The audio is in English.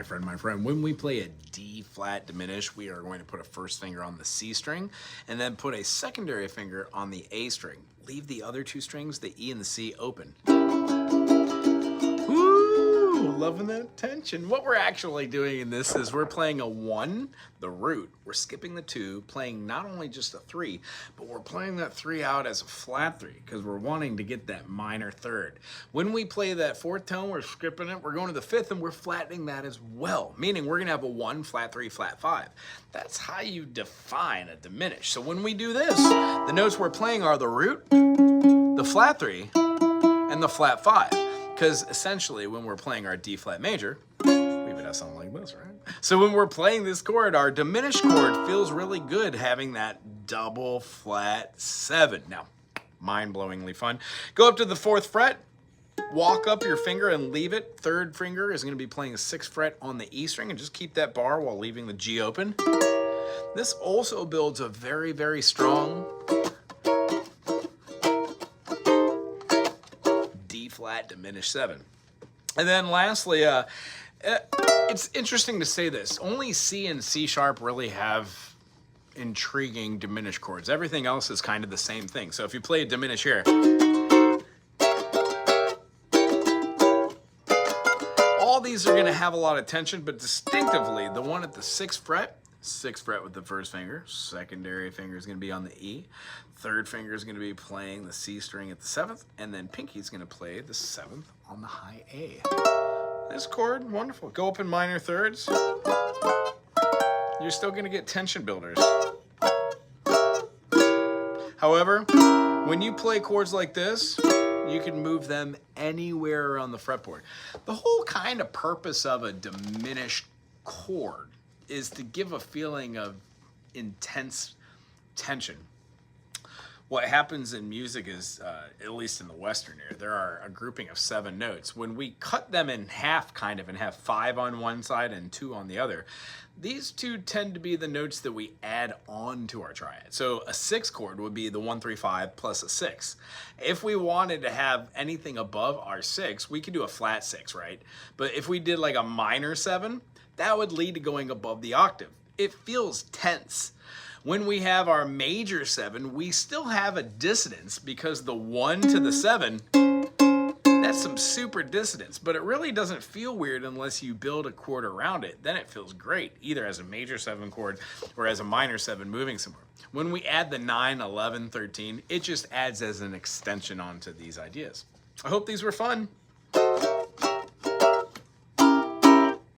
my friend, when we play a D flat diminished, we are going to put a first finger on the C string and then put a secondary finger on the A string. Leave the other two strings, the E and the C, open. Woo! Loving that tension. What we're actually doing in this is we're playing a 1, the root. We're skipping the 2, playing not only just a 3, but we're playing that 3 out as a flat 3 because we're wanting to get that minor third. When we play that 4th tone, we're skipping it, we're going to the 5th, and we're flattening that as well, meaning we're going to have a 1, flat 3, flat 5. That's how you define a diminished. So when we do this, the notes we're playing are the root, the flat 3, and the flat 5. Because essentially, when we're playing our D flat major, we would have something like this, right? So when we're playing this chord, our diminished chord feels really good having that double flat 7. Now, mind-blowingly fun. Go up to the 4th fret, walk up your finger and leave it. 3rd finger is going to be playing the 6th fret on the E string, and just keep that bar while leaving the G open. This also builds a very, very strong flat diminished 7. And then lastly, it's interesting to say this. Only C and C sharp really have intriguing diminished chords. Everything else is kind of the same thing. So if you play a diminished here, all these are going to have a lot of tension, but distinctively, the one at the 6th fret with the 1st finger, secondary finger is going to be on the E, 3rd finger is going to be playing the C string at the 7th, and then pinky is going to play the 7th on the high A. This chord, wonderful. Go up in minor thirds. You're still going to get tension builders. However, when you play chords like this, you can move them anywhere on the fretboard. The whole kind of purpose of a diminished chord is to give a feeling of intense tension. What happens in music is, at least in the Western era, there are a grouping of 7 notes. When we cut them in half, and have 5 on one side and 2 on the other, these 2 tend to be the notes that we add on to our triad. So a 6 chord would be the 1, 3, 5 plus a 6. If we wanted to have anything above our 6, we could do a flat 6, right? But if we did like a minor 7, that would lead to going above the octave. It feels tense. When we have our major 7, we still have a dissonance because the 1 to the 7, that's some super dissonance, but it really doesn't feel weird unless you build a chord around it. Then it feels great, either as a major 7 chord or as a minor 7 moving somewhere. When we add the 9, 11, 13, it just adds as an extension onto these ideas. I hope these were fun.